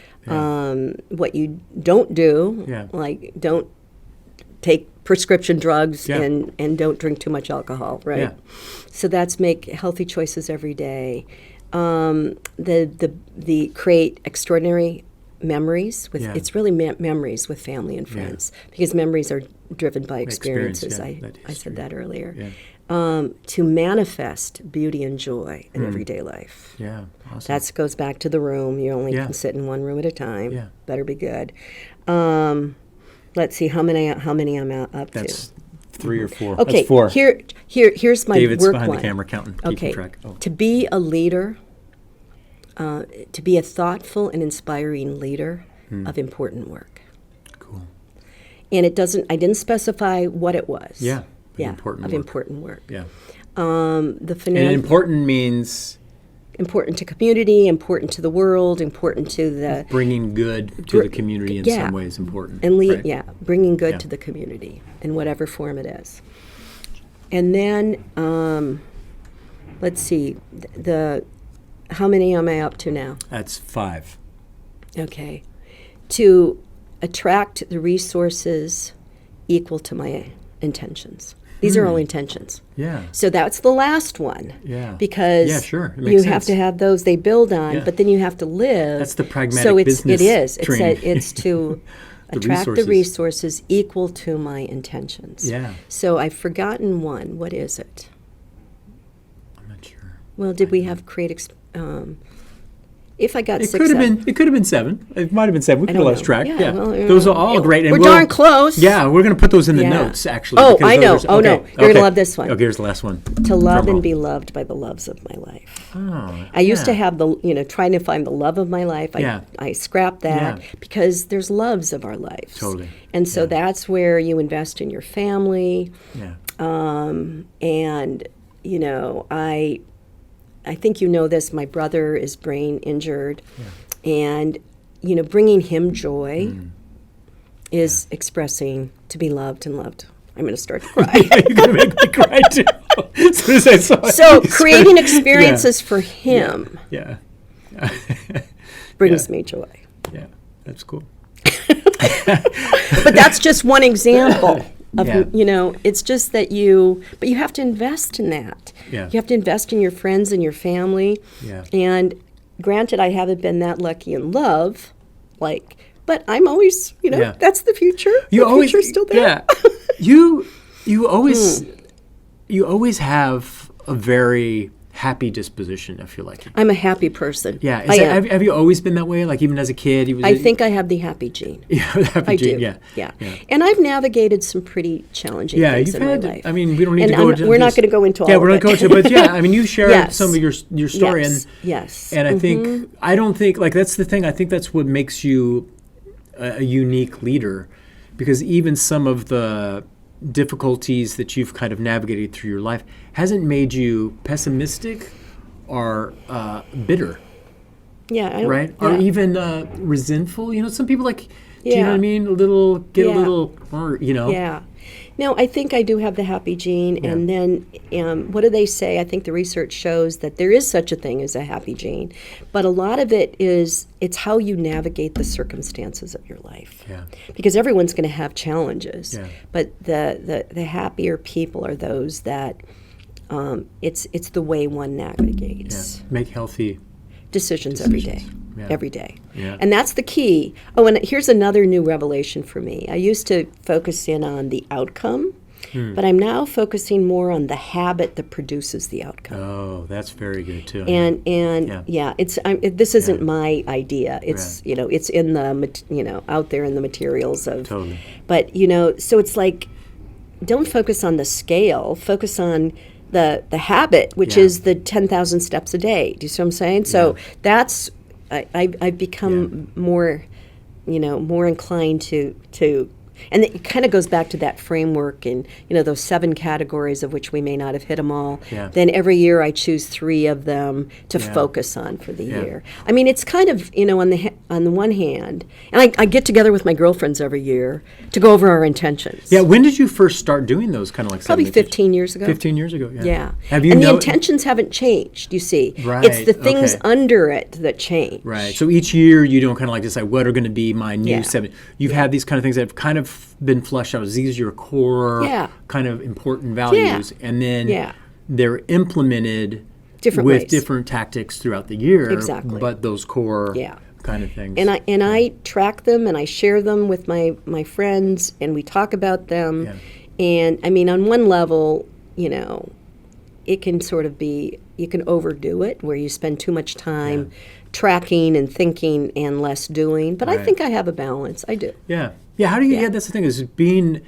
What you don't do, Yeah. like don't take prescription drugs Yeah. and don't drink too much alcohol, right? Yeah. So that's make healthy choices every day. The create extraordinary memories with Yeah. it's really memories with family and friends because memories are driven by Experience, experiences. yeah, that I history. said that earlier. Yeah. To manifest beauty and joy in everyday life. Yeah. Awesome. That goes back to the room. You only Yeah. can sit in one room at a time. Yeah. Better be good. Let's see how many I'm up That's 3 or 4. to. Okay, That's 4. here's my David's work behind one. the camera counting, keeping Okay, track. Oh. to be a leader, to be a thoughtful and inspiring leader of important work. Cool. And I didn't specify what it was. Yeah. Yeah, Important of work. important work. Yeah. The And financial. important means Important to community, important to the world, important to the bringing good to the community in yeah. some ways important. and right? bringing good Yeah. to the community in whatever form it is. And then let's see, how many am I up to now? That's 5. Okay, to attract the resources equal to my intentions. These are all intentions. Yeah. So that's the last one. Yeah. Because Yeah, sure. It you makes have sense. to have those they build on, Yeah. but then you have to live. That's the pragmatic so business it is. training. It's to The attract resources. the resources equal to my intentions. Yeah. So I've forgotten one. What is it? I'm not sure. Well, did we have create If I got It 6, could have 7. been. It could have been 7. It might have been 7. We could have lost track. Yeah, Yeah, well, those are all great. And we're darn close. Yeah, we're going to put those in the Yeah. notes actually. Oh, because I know. those are- Oh, no. okay, You're going to okay. love this one. Okay, here's the last one. To love Drum roll. and be loved by the loves of my life. Oh, I used to yeah. have trying to find the love of my life. Yeah. I scrapped that Yeah. because there's loves of our lives. Totally. And so that's where you invest in your family. Yeah. And, I think you know this, my brother is brain injured. And, bringing him joy is expressing to be loved and loved. I'm going to start to cry. You're going to make me cry too. As soon as I saw it. So creating experiences for him Yeah. brings me joy. Yeah. That's cool. But that's just one example of, Yeah. it's just that but you have to invest in that. Yeah. You have to invest in your friends and your family. Yeah. And granted, I haven't been that lucky in love, but I'm always, Yeah. that's the future. You the always future's still there. Yeah. You always have a very happy disposition, I feel like. I'm a happy person. Yeah. I am. Have you always been that way? Like even as a kid, you was I think I have the happy gene. yeah, the happy I gene, do. Yeah. And I've navigated some pretty challenging Yeah, things you've in had. my life. I mean, we don't need And to go I'm- into. we're not this- going to go into all Yeah, of we're not it. going to. But yeah, I mean, you shared Yes. some of your story, Yes. and Yes. and I think I don't think like that's the thing. I think that's what makes you a unique leader, because even some of the difficulties that you've kind of navigated through your life hasn't made you pessimistic or bitter, Yeah. I don't- right? yeah. Or even resentful. Some people like. Do you know Yeah. what I mean? Get a little, Yeah. No, I think I do have the happy gene. And then what do they say? I think the research shows that there is such a thing as a happy gene. But a lot of it's how you navigate the circumstances of your life. Yeah. Because everyone's going to have challenges. Yeah. But the happier people are those that it's the way one navigates Make healthy decisions every day. decisions. Yeah. Every day. Yeah. And that's the key. Oh, and here's another new revelation for me. I used to focus in on the outcome, but I'm now focusing more on the habit that produces the outcome. Oh, that's very good too. And Yeah. this isn't my idea. It's it's in the out there in the materials of. Totally. But so it's like, don't focus on the scale. Focus on the habit, which Yeah. is the 10,000 steps a day. Do you see what I'm saying? So that's I've become more, more inclined to. And it kind of goes back to that framework and, those 7 categories of which we may not have hit them all. Yeah. Then every year I choose 3 of them to Yeah. focus on for the Yeah. year. I mean, it's kind of, on the one hand, and I get together with my girlfriends every year to go over our intentions. Yeah, when did you first start doing those kind of like Probably 7 to 15 years ago. 15 years ago, yeah. Yeah. Have you and the know- intentions haven't changed, you see. Right, It's the things okay. under it that change. Right. So each year you don't kind of like decide what are going to be my new Yeah. 7. You've had these kind of things that have kind of been fleshed out. These are your core Yeah. kind of important values. And then Yeah. they're implemented Different with ways. different tactics throughout the year. Exactly. But those core Yeah. kind of things. And I track them and I share them with my friends and we talk about them. Yeah. And I mean, on one level, it can sort of be, you can overdo it where you spend too much time tracking and thinking and less doing. But I Right. think I have a balance. I do. Yeah. Yeah, how do you Yeah. that's the thing is being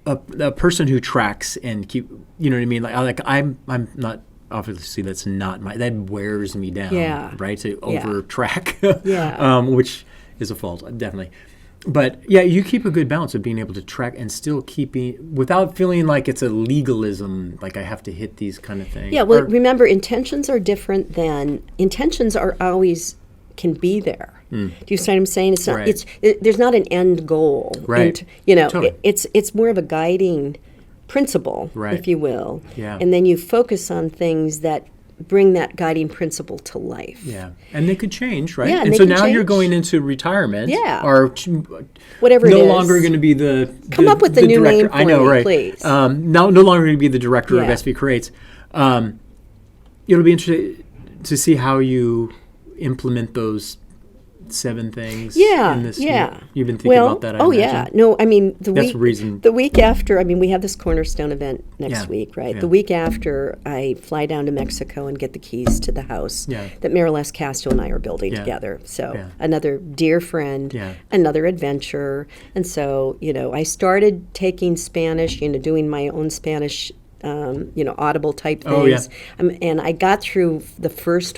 a person who tracks and keep, you know what I mean? Like I'm not obviously that's not that wears me down, Yeah. right? To Yeah. over track, Yeah. which is a fault, definitely. But yeah, you keep a good balance of being able to track and still keeping without feeling like it's a legalism, like I have to hit these kind of things. Yeah, well, Or- remember, intentions are different than intentions are always can be there. Do you see what I'm saying? It's not. Right. There's not an end goal. Right. And, Totally. it's more of a guiding principle, Right. if you will. Yeah. And then you focus on things that bring that guiding principle to life. Yeah, and they could change, right? Yeah, and and they so can now you're change. going into retirement. Yeah. Or Whatever it no is. longer going to be the Come up with a new director. name for I know, me, right? please. No longer going to be the director of Yeah. SVCreates. It'll be interesting to see how you implement those 7 things Yeah, in this yeah. year? You've been thinking about that, I imagine? Yeah. No, I mean, That's the reason. the week after, I mean, we have this Cornerstone event next Yeah, week, right? yeah. The week after, I fly down to Mexico and get the keys to the house Yeah. that Mariles Castro and I are building Yeah. together. So Yeah. another dear friend, Yeah. another adventure. And so, I started taking Spanish, doing my own Spanish Audible type Oh, yeah. things. And I got through the first,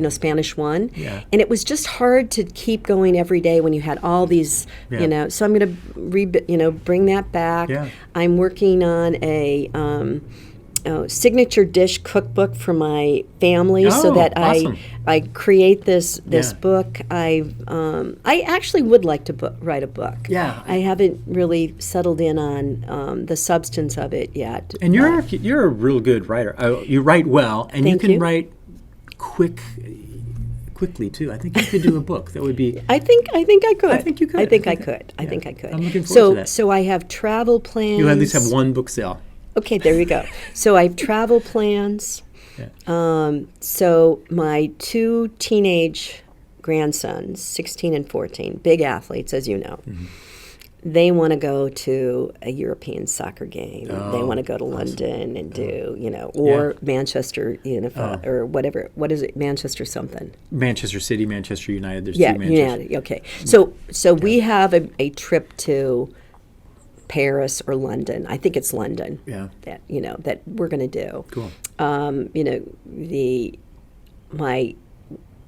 Spanish one. Yeah. And it was just hard to keep going every day when you had all these, Yeah. so I'm going to, bring that back. Yeah. I'm working on a signature dish cookbook for my family so Oh, that awesome. I create this Yeah. book. I actually would like to write a book. Yeah. I haven't really settled in on the substance of it yet. And you're a real good writer. You write well, and you Thank can you. write quickly too. I think you could do a book. That would be. I think I could. I think you could. I think I Yeah. could. I think I could. I'm looking forward to that. So I have travel plans. You'll at least have one book sale. Okay, there you go. So I have travel plans. Yeah. So my 2 teenage grandsons, 16 and 14, big athletes, as you know. Mm-hmm. They want to go to a European soccer game. Oh, they want to go to London and do, Yeah. or Manchester, or whatever. What is it? Manchester something. Manchester City, Manchester United. There's Yeah, two Manchester. United. Okay. So we have a trip to Paris or London. I think it's London. Yeah. That we're going to do. Cool. My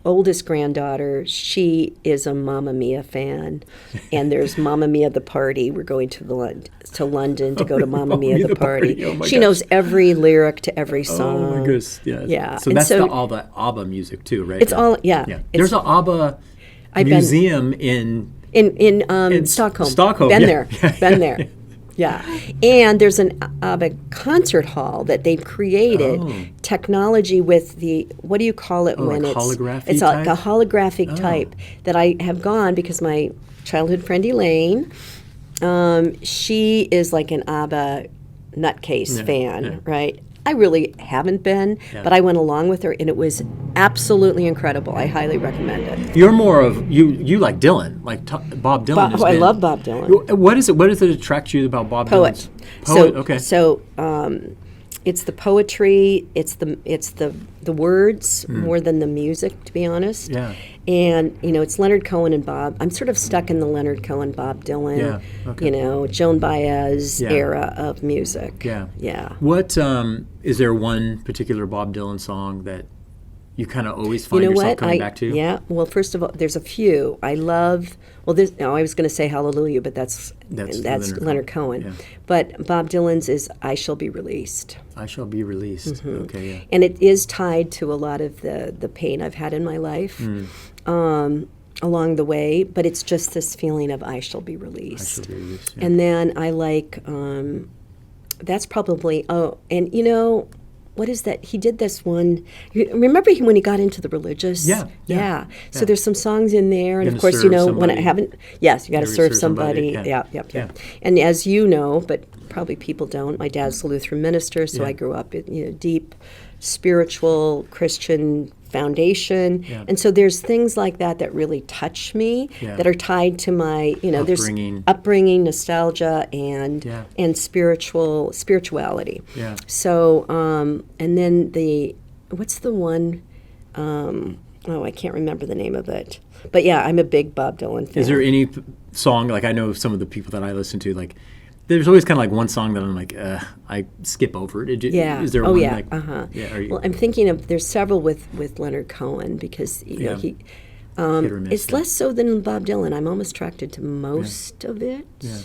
oldest granddaughter, she is a Mamma Mia fan, and there's Mamma Mia the Party. We're going to London to go to Mamma Mia the Party. Oh my She gosh. knows every lyric to every song. Oh my goodness. Yeah. Yeah. So And that's so- all the ABBA music too, right? It's all Yeah. It's There's an ABBA I've been- museum in. in Stockholm. Stockholm, Been yeah. there. Been there. Yeah. And there's an ABBA concert hall that they've created Oh. technology with what do you call it when like it's holography it's like a type? holographic type that I have gone because my childhood friend Elaine, she is like an ABBA nutcase fan, yeah. right? I really haven't been, Yeah. but I went along with her, and it was absolutely incredible. I highly recommend it. You're more of you like Dylan, like Bob Dylan. has I been- love Bob Dylan. What is it? What does it attract you about Bob Poet. Dylan's poet? So, Okay. So it's the poetry, it's the words more than the music, to be honest. Yeah. And it's Leonard Cohen and Bob. I'm sort of stuck in the Leonard Cohen, Bob Dylan, Yeah, okay. Joan Baez Yeah. era of music. Yeah. Yeah. What is there one particular Bob Dylan song that you kind of always find You know yourself what? coming back to? Yeah. Well, first of all, there's a few I love. Well, I was going to say Hallelujah, but that's Leonard Cohen. Yeah. But Bob Dylan's is "I Shall Be Released." I Shall Be Released. Mm-hmm. Okay. Yeah. And it is tied to a lot of the pain I've had in my life along the way, but it's just this feeling of I shall be released. I Shall Be Released. Yeah. And then I like, that's probably, what is that? He did this one. Remember when he got into the religious? Yeah. So there's some songs in there, and You're of gonna course, serve when I somebody. haven't. Yes, you got to You're serve gonna serve somebody, somebody. yeah. Yeah. Yeah. And as you know, but probably people don't. My dad's a Lutheran minister, so Yeah. I grew up in deep spiritual Christian foundation, Yeah. and so there's things like that really touch me Yeah. that are tied to my Upbringing. there's upbringing, nostalgia, and Yeah. and spirituality. Yeah. So and then what's the one? I can't remember the name of it. But yeah, I'm a big Bob Dylan fan. Is there any song, like I know some of the people that I listen to, like there's always kind of like one song that I'm like, I skip over it. Yeah. Is there Oh one yeah. like, yeah, are you Well, I'm thinking of there's several with Leonard Cohen because Yeah. he. hit or miss, It's yeah. less so than Bob Dylan. I'm almost attracted to most of it. Yeah.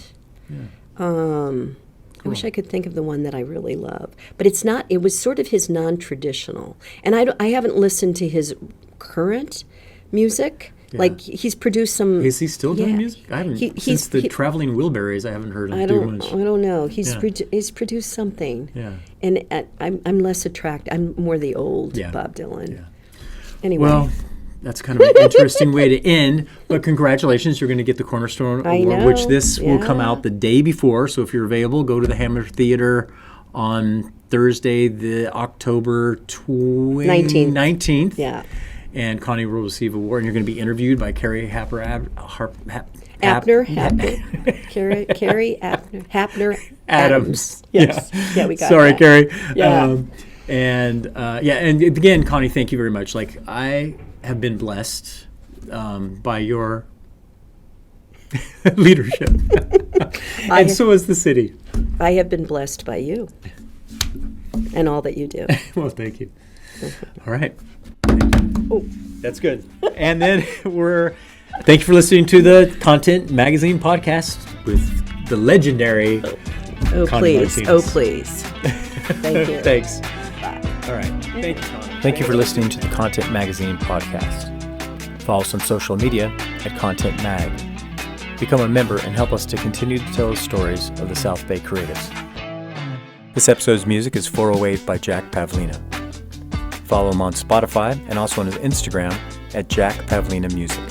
I wish I could think of the one that I really love, but it's not. It was sort of his non-traditional, and I haven't listened to his current music. Yeah. Like he's produced some. Is he still doing Yeah. music? I haven't He's- since the Traveling Wilburys. I haven't heard him I do don't. much. I don't know. He's Yeah. he's produced something. Yeah. And I'm less attracted. I'm more the old Yeah. Bob Dylan. Yeah. Anyway. Well, that's kind of an interesting way to end. But congratulations, you're going to get the Cornerstone I Award, know, which this will come yeah. out the day before. So if you're available, go to the Hammer Theater on Thursday, the October 19th. 19th. Yeah. and Connie will receive a award, and you're going to be interviewed by Carrie Hapner Adams. Yes. Yeah, we got Sorry, that. Carrie. Yeah. And again, Connie, thank you very much. Like, I have been blessed by your leadership, and so is the city. I have been blessed by you and all that you do. Well, thank you. All right. Oh. That's good. And then thank you for listening to the Content Magazine podcast with the legendary Oh, Connie please. Martinez. Oh, please. Thank you. Thanks. Bye. All right. Thank you, Connie. Thank you for listening to the Content Magazine podcast. Follow us on social media at Content Mag. Become a member and help us to continue to tell the stories of the South Bay creatives. This episode's music is 408 by Jack Pavlina. Follow him on Spotify and also on his Instagram at Jack Pavlina Music.